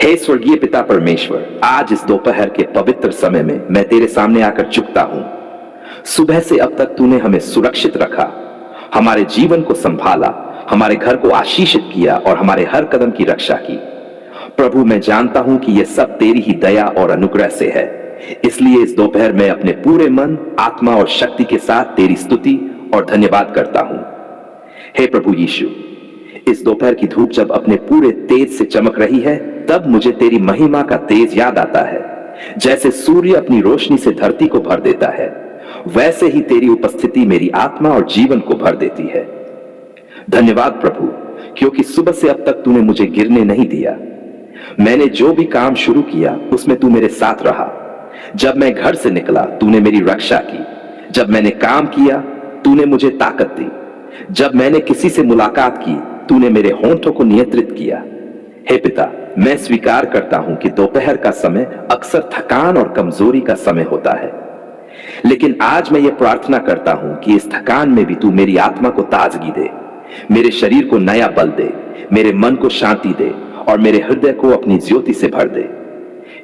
हे स्वर्गीय पिता परमेश्वर, आज इस दोपहर के पवित्र समय में मैं तेरे सामने आकर झुकता हूं। सुबह से अब तक तूने हमें सुरक्षित रखा, हमारे जीवन को संभाला, हमारे घर को आशीषित किया और हमारे हर कदम की रक्षा की। प्रभु, मैं जानता हूं कि यह सब तेरी ही दया और अनुग्रह से है, इसलिए इस दोपहर में अपने पूरे मन, आत्मा और शक्ति के साथ तेरी स्तुति और धन्यवाद करता हूं। हे प्रभु यीशु, इस दोपहर की धूप जब अपने पूरे तेज से चमक रही है, तब मुझे तेरी महिमा का तेज याद आता है। जैसे सूर्य अपनी रोशनी से धरती को भर देता है, वैसे ही तेरी उपस्थिति मेरी आत्मा और जीवन को भर देती है। धन्यवाद प्रभु, क्योंकि सुबह से अब तक तूने मुझे गिरने नहीं दिया। मैंने जो भी काम शुरू किया उसमें तू मेरे साथ रहा। जब मैं घर से निकला तूने मेरी रक्षा की, जब मैंने काम किया तूने मुझे ताकत दी, जब मैंने किसी से मुलाकात की तूने मेरे होंठों को नियंत्रित किया। हे पिता, मैं स्वीकार करता हूं कि दोपहर का समय अक्सर थकान और कमजोरी का समय होता है, लेकिन आज मैं ये प्रार्थना करता हूं कि इस थकान में भी तू मेरी आत्मा को ताजगी दे, मेरे शरीर को नया बल दे, मेरे मन को शांति दे और मेरे हृदय को अपनी ज्योति से भर दे।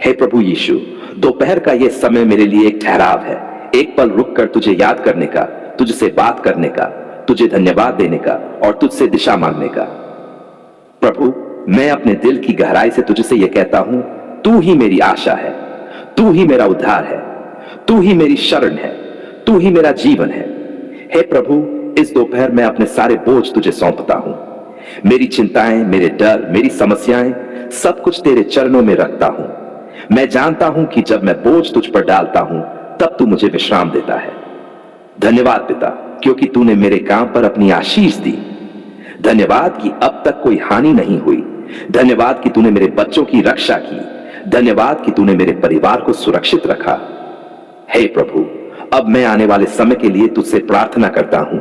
हे प्रभु यीशु, दोपहर का यह समय मेरे लिए एक ठहराव है, एक पल रुककर तुझे याद करने का, तुझसे बात करने का, तुझे धन्यवाद देने का और तुझसे दिशा मांगने का। प्रभु, मैं अपने दिल की गहराई से तुझसे यह कहता हूं, तू ही मेरी आशा है, तू ही मेरा उद्धार है, तू ही मेरी शरण है, तू ही मेरा जीवन है। हे प्रभु, इस दोपहर मैं अपने सारे बोझ तुझे सौंपता हूं। मेरी चिंताएं, मेरे डर, मेरी समस्याएं, सब कुछ तेरे चरणों में रखता हूं। मैं जानता हूं कि जब मैं बोझ तुझ पर डालता हूं तब तू मुझे विश्राम देता है। धन्यवाद पिता, क्योंकि तूने मेरे काम पर अपनी आशीष दी। धन्यवाद कि अब तक कोई हानि नहीं हुई। धन्यवाद कि तूने मेरे बच्चों की रक्षा की। धन्यवाद कि तूने मेरे परिवार को सुरक्षित रखा। हे प्रभु, अब मैं आने वाले समय के लिए तुझसे प्रार्थना करता हूं।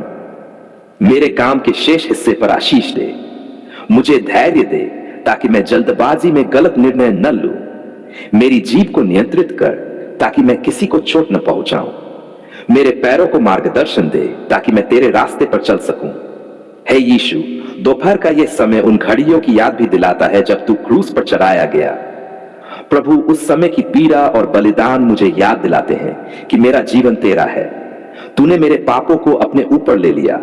मेरे काम के शेष हिस्से पर आशीष दे, मुझे धैर्य दे ताकि मैं जल्दबाजी में गलत निर्णय न लूं। मेरी जीभ को नियंत्रित कर ताकि मैं किसी को चोट न पहुंचाऊं। मेरे पैरों को मार्गदर्शन दे ताकि मैं तेरे रास्ते पर चल सकूं। हे यीशु, दोपहर का यह समय उन घड़ियों की याद भी दिलाता है जब तू क्रूस पर चढ़ाया गया। प्रभु, उस समय की पीड़ा और बलिदान मुझे याद दिलाते हैं कि मेरा जीवन तेरा है। तूने मेरे पापों को अपने ऊपर ले लिया,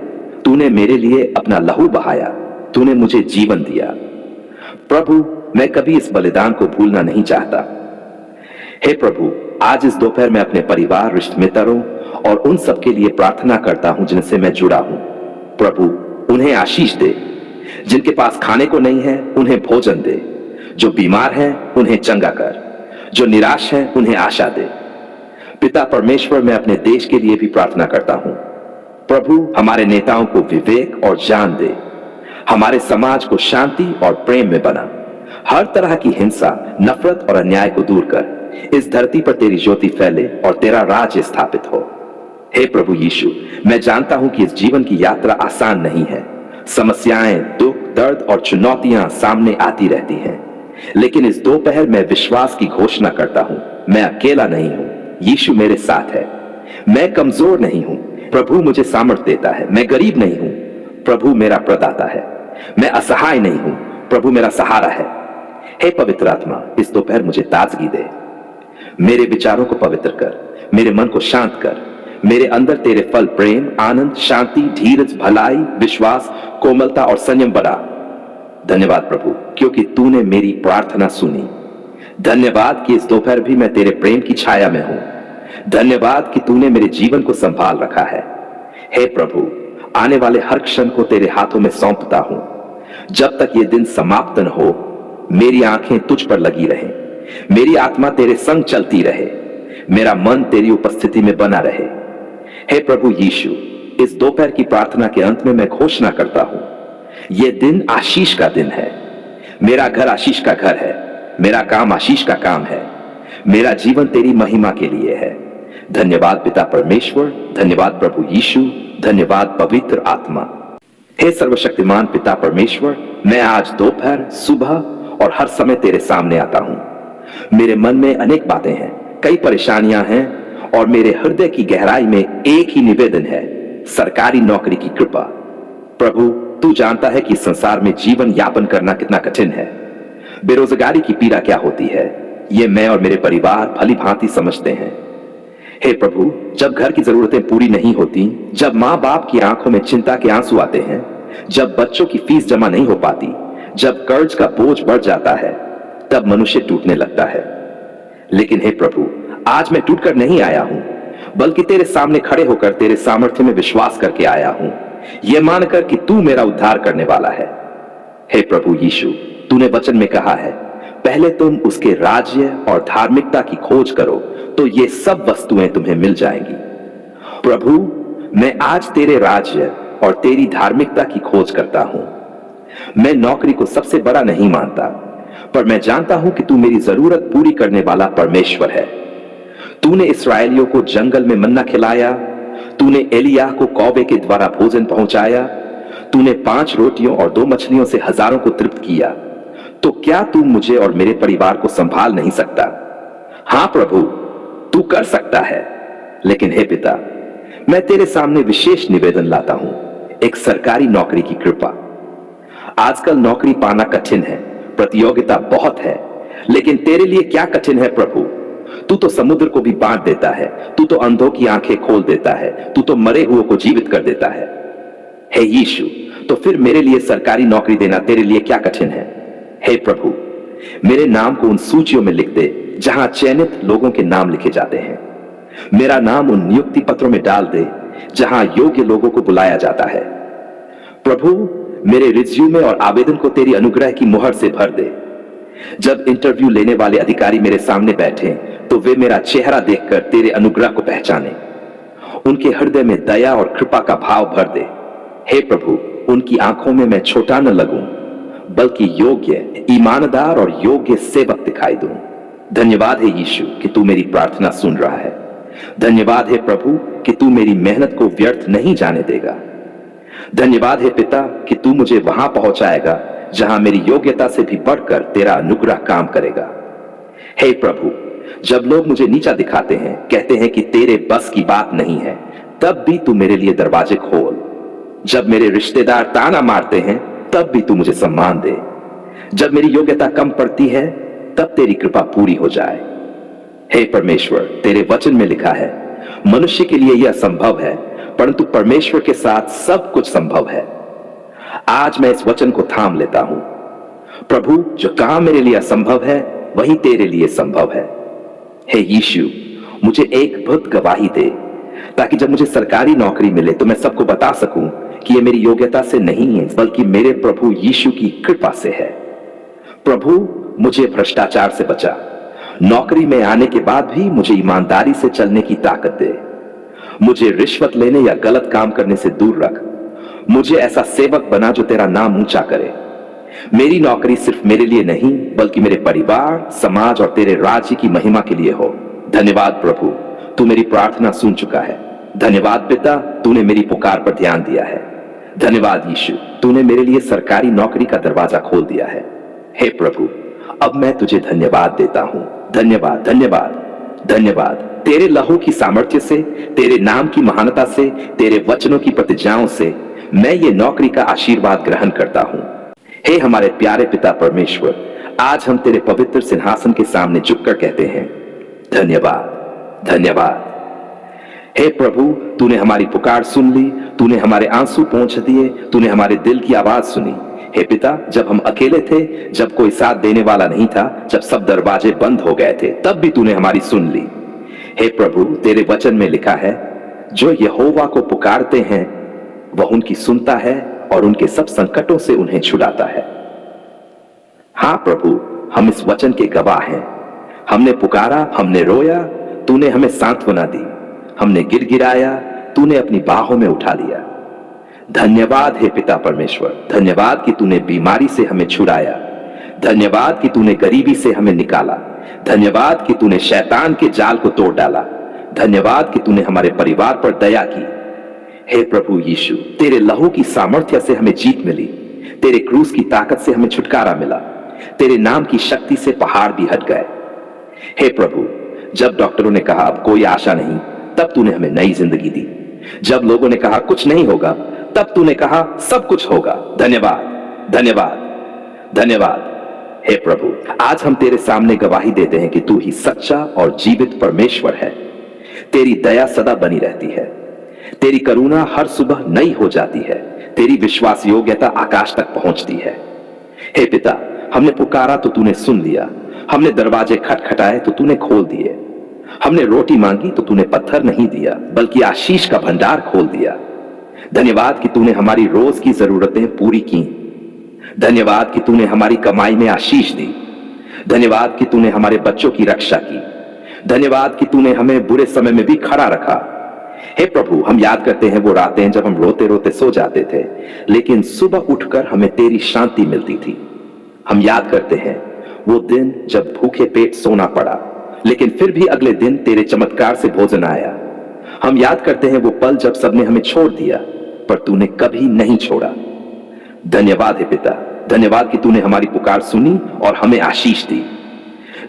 तूने मेरे लिए अपना लहू बहाया, तूने मुझे जीवन दिया। प्रभु, मैं कभी इस बलिदान को भूलना नहीं चाहता। हे प्रभु, आज इस दोपहर में अपने परिवार, रिश्ते मित्रों और उन सब के लिए प्रार्थना करता हूं जिनसे मैं जुड़ा हूं। प्रभु, उन्हें आशीष दे। जिनके पास खाने को नहीं है उन्हें भोजन दे। जो बीमार हैं उन्हें चंगा कर। जो निराश हैं उन्हें आशा दे। पिता परमेश्वर, मैं अपने देश के लिए भी प्रार्थना करता हूं। प्रभु, हमारे नेताओं को विवेक और ज्ञान दे। हमारे समाज को शांति और प्रेम में बना। हर तरह की हिंसा, नफरत और अन्याय को दूर कर। इस धरती पर तेरी ज्योति फैले और तेरा राज्य स्थापित हो। हे प्रभु यीशु, मैं जानता हूं कि इस जीवन की यात्रा आसान नहीं है। समस्याएं, दुख, दर्द और चुनौतियां सामने आती रहती हैं, लेकिन इस दोपहर मैं विश्वास की घोषणा करता हूं, मैं अकेला नहीं हूं। यीशु मेरे साथ है। मैं कमजोर नहीं हूं, प्रभु मुझे सामर्थ्य देता है। मैं गरीब नहीं हूं, प्रभु मेरा प्रदाता है। मैं असहाय नहीं हूं, प्रभु मेरा सहारा है। हे पवित्र आत्मा, इस दोपहर मुझे ताजगी दे। मेरे विचारों को पवित्र कर, मेरे मन को शांत कर। मेरे अंदर तेरे फल प्रेम, आनंद, शांति, धीरज, भलाई, विश्वास, कोमलता और संयम बढ़ा। धन्यवाद प्रभु, क्योंकि तूने मेरी प्रार्थना सुनी। धन्यवाद कि इस दोपहर भी मैं तेरे प्रेम की छाया में हूं। धन्यवाद कि तूने मेरे जीवन को संभाल रखा है। हे प्रभु, आने वाले हर क्षण को तेरे हाथों में सौंपता हूं। जब तक ये दिन समाप्त न हो, मेरी आंखें तुझ पर लगी रहें, मेरी आत्मा तेरे संग चलती रहे, मेरा मन तेरी उपस्थिति में बना रहे। हे प्रभु यीशु, इस दोपहर की प्रार्थना के अंत में मैं घोषणा करता हूं, यह दिन आशीष का दिन है। मेरा घर आशीष का घर है, मेरा काम आशीष का काम है, मेरा जीवन तेरी महिमा के लिए है। धन्यवाद पिता परमेश्वर, धन्यवाद प्रभु यीशु, धन्यवाद पवित्र आत्मा। हे सर्वशक्तिमान पिता परमेश्वर, मैं आज दोपहर, सुबह और हर समय तेरे सामने आता हूं। मेरे मन में अनेक बातें हैं, कई परेशानियां हैं और मेरे हृदय की गहराई में एक ही निवेदन है, सरकारी नौकरी की कृपा। प्रभु, तू जानता है कि संसार में जीवन यापन करना कितना कठिन है। बेरोजगारी की पीड़ा क्या होती है, ये मैं और मेरे परिवार भली भांति समझते हैं। हे प्रभु, जब घर की जरूरतें पूरी नहीं होती, जब माँ बाप की आंखों में चिंता के आंसू आते हैं, जब बच्चों की फीस जमा नहीं हो पाती, जब कर्ज का बोझ बढ़ जाता है, तब मनुष्य टूटने लगता है। लेकिन हे प्रभु, आज मैं टूटकर नहीं आया हूं, बल्कि तेरे सामने खड़े होकर तेरे सामर्थ्य में विश्वास करके आया हूं, यह मानकर कि तू मेरा उद्धार करने वाला है। हे प्रभु यीशु, तूने वचन में कहा है, पहले तुम उसके राज्य और धार्मिकता की खोज करो तो ये सब वस्तुएं तुम्हें मिल जाएंगी। प्रभु, मैं आज तेरे राज्य और तेरी धार्मिकता की खोज करता हूं। मैं नौकरी को सबसे बड़ा नहीं मानता, पर मैं जानता हूं कि तू मेरी जरूरत पूरी करने वाला परमेश्वर है। तूने इस्राएलियों को जंगल में मन्ना खिलाया, तूने एलिय्याह को कौवे के द्वारा भोजन पहुंचाया, तूने 5 रोटियों और 2 मछलियों से हजारों को तृप्त किया, तो क्या तू मुझे और मेरे परिवार को संभाल नहीं सकता? हां प्रभु, तू कर सकता है। लेकिन हे पिता, मैं तेरे सामने विशेष निवेदन लाता हूं, एक सरकारी नौकरी की कृपा। आजकल नौकरी पाना कठिन है, प्रतियोगिता बहुत है, लेकिन तेरे लिए क्या कठिन है प्रभु? तू तो समुद्र को भी बांट देता है, तू तो अंधों की आंखें खोल देता है, तू तो मरे हुए को जीवित कर देता है। हे यीशु, तो फिर मेरे लिए सरकारी नौकरी देना तेरे लिए क्या कठिन है? हे प्रभु, मेरे नाम को उन सूचियों में लिख दे जहां चयनित लोगों के नाम लिखे जाते हैं। मेरा नाम उन नियुक्ति पत्रों में डाल दे जहां योग्य लोगों को बुलाया जाता है। प्रभु, मेरे रिज्यूमे और आवेदन को तेरी अनुग्रह की मुहर से भर दे। जब इंटरव्यू लेने वाले अधिकारी मेरे सामने बैठे तो वे मेरा चेहरा देखकर तेरे अनुग्रह को पहचाने। उनके हृदय में दया और कृपा का भाव भर दे। हे प्रभु, उनकी आंखों में मैं छोटा न लगूं, बल्कि योग्य, ईमानदार और योग्य सेवक दिखाई दूं। धन्यवाद है यीशु कि तू मेरी प्रार्थना सुन रहा है। धन्यवाद है प्रभु कि तू मेरी मेहनत को व्यर्थ नहीं जाने देगा। धन्यवाद है पिता कि तू मुझे वहां पहुंचाएगा जहां मेरी योग्यता से भी बढ़कर तेरा अनुग्रह काम करेगा। हे प्रभु, जब लोग मुझे नीचा दिखाते हैं, कहते हैं कि तेरे बस की बात नहीं है, तब भी तू मेरे लिए दरवाजे खोल। जब मेरे रिश्तेदार ताना मारते हैं, तब भी तू मुझे सम्मान दे। जब मेरी योग्यता कम पड़ती है, तब तेरी कृपा पूरी हो जाए। हे परमेश्वर, तेरे वचन में लिखा है, मनुष्य के लिए यह असंभव है, परंतु परमेश्वर के साथ सब कुछ संभव है। आज मैं इस वचन को थाम लेता हूं। प्रभु, जो काम मेरे लिए असंभव है, वही तेरे लिए संभव है। हे यीशु, मुझे एक अद्भुत गवाही दे, ताकि जब मुझे सरकारी नौकरी मिले तो मैं सबको बता सकूं कि यह मेरी योग्यता से नहीं है, बल्कि मेरे प्रभु यीशु की कृपा से है। प्रभु, मुझे भ्रष्टाचार से बचा। नौकरी में आने के बाद भी मुझे ईमानदारी से चलने की ताकत दे। मुझे रिश्वत लेने या गलत काम करने से दूर रख। मुझे ऐसा सेवक बना जो तेरा नाम ऊंचा करे। मेरी नौकरी सिर्फ मेरे लिए नहीं, बल्कि मेरे परिवार, समाज और तेरे राज्य की महिमा के लिए हो। धन्यवाद प्रभु, तू मेरी प्रार्थना सुन चुका है। धन्यवाद पिता, तूने मेरी पुकार पर ध्यान दिया है। धन्यवाद यीशु, तूने मेरे लिए सरकारी नौकरी का दरवाजा खोल दिया है। हे प्रभु, अब मैं तुझे धन्यवाद देता हूं। धन्यवाद, धन्यवाद, धन्यवाद। तेरे लहू की सामर्थ्य से, तेरे नाम की महानता से, तेरे वचनों की प्रतिज्ञाओं से मैं ये नौकरी का आशीर्वाद ग्रहण करता हूं। हे हमारे प्यारे पिता परमेश्वर, आज हम तेरे पवित्र सिंहासन के सामने झुककर कहते हैं, धन्यवाद, धन्यवाद। हे प्रभु, तूने हमारी पुकार सुन ली, तूने हमारे आंसू पोंछ दिए, तूने हमारे दिल की आवाज सुनी। हे पिता, जब हम अकेले थे, जब कोई साथ देने वाला नहीं था, जब सब दरवाजे बंद हो गए थे, तब भी तूने हमारी सुन ली। हे प्रभु, तेरे वचन में लिखा है, जो यहोवा को पुकारते हैं वह उनकी सुनता है और उनके सब संकटों से उन्हें छुड़ाता है। हां प्रभु, हम इस वचन के गवाह हैं। हमने पुकारा, हमने रोया, तूने हमें सांत्वना दी। हमने गिड़गिड़ाया, तूने अपनी बाहों में उठा लिया। धन्यवाद हे पिता परमेश्वर, धन्यवाद कि तूने बीमारी से हमें छुड़ाया। धन्यवाद कि तूने गरीबी से हमें निकाला। धन्यवाद कि तूने शैतान के जाल को तोड़ डाला। धन्यवाद कि तूने हमारे परिवार पर दया की। हे प्रभु यीशु, तेरे लहू की सामर्थ्य से हमें जीत मिली। तेरे क्रूस की ताकत से हमें छुटकारा मिला। तेरे नाम की शक्ति से पहाड़ भी हट गए। हे प्रभु, जब डॉक्टरों ने कहा अब कोई आशा नहीं, तब तूने हमें नई जिंदगी दी। जब लोगों ने कहा कुछ नहीं होगा, तब तूने कहा सब कुछ होगा। धन्यवाद, धन्यवाद, धन्यवाद। हे प्रभु, आज हम तेरे सामने गवाही देते हैं कि तू ही सच्चा और जीवित परमेश्वर है। तेरी दया सदा बनी रहती है, तेरी करुणा हर सुबह नई हो जाती है, तेरी विश्वास योग्यता आकाश तक पहुंचती है। हे पिता, हमने पुकारा तो तूने सुन लिया, हमने दरवाजे खटखटाए तो तूने खोल दिए, हमने रोटी मांगी तो तूने पत्थर नहीं दिया बल्कि आशीष का भंडार खोल दिया। धन्यवाद कि तूने हमारी रोज की जरूरतें पूरी की। धन्यवाद कि तूने हमारी कमाई में आशीष दी। धन्यवाद कि तूने हमारे बच्चों की रक्षा की। धन्यवाद कि तूने हमें बुरे समय में भी खड़ा रखा। हे प्रभु, हम याद करते हैं वो रातें जब हम रोते रोते सो जाते थे, लेकिन सुबह उठकर हमें तेरी शांति मिलती थी। हम याद करते हैं वो दिन जब भूखे पेट सोना पड़ा, लेकिन फिर भी अगले दिन तेरे चमत्कार से भोजन आया। हम याद करते हैं वो पल जब सबने हमें छोड़ दिया, पर तूने कभी नहीं छोड़ा। धन्यवाद है पिता, धन्यवाद कि तूने हमारी पुकार सुनी और हमें आशीष दी।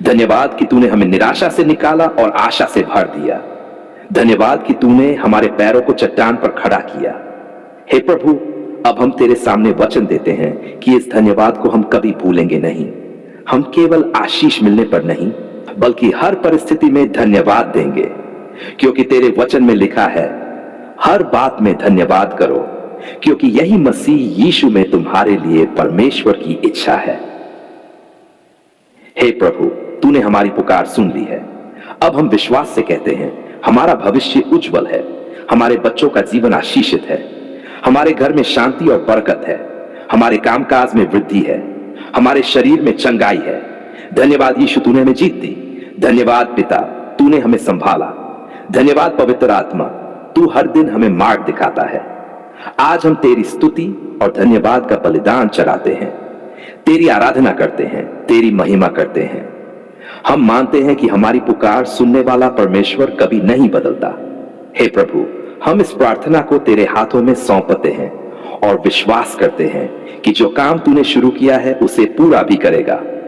धन्यवाद कि तूने हमें निराशा से निकाला और आशा से भर दिया। धन्यवाद कि तूने हमारे पैरों को चट्टान पर खड़ा किया। हे प्रभु, अब हम तेरे सामने वचन देते हैं कि इस धन्यवाद को हम कभी भूलेंगे नहीं। हम केवल आशीष मिलने पर नहीं, बल्कि हर परिस्थिति में धन्यवाद देंगे, क्योंकि तेरे वचन में लिखा है, हर बात में धन्यवाद करो, क्योंकि यही मसीह यीशु में तुम्हारे लिए परमेश्वर की इच्छा है। हे प्रभु, तूने हमारी पुकार सुन ली है। अब हम विश्वास से कहते हैं, हमारा भविष्य उज्जवल है, हमारे बच्चों का जीवन आशीषित है, हमारे घर में शांति और बरकत है, हमारे कामकाज में वृद्धि है, हमारे शरीर में चंगाई है। धन्यवाद यीशु, तूने हमें जीत दी। धन्यवाद पिता, तूने हमें संभाला। धन्यवाद पवित्र आत्मा, तू हर दिन हमें मार्ग दिखाता है। आज हम तेरी स्तुति और धन्यवाद का बलिदान चढ़ाते हैं, तेरी आराधना करते हैं, तेरी महिमा करते हैं। हम मानते हैं कि हमारी पुकार सुनने वाला परमेश्वर कभी नहीं बदलता। हे प्रभु, हम इस प्रार्थना को तेरे हाथों में सौंपते हैं और विश्वास करते हैं कि जो काम तूने शुरू किया है उसे पूरा भी करेगा।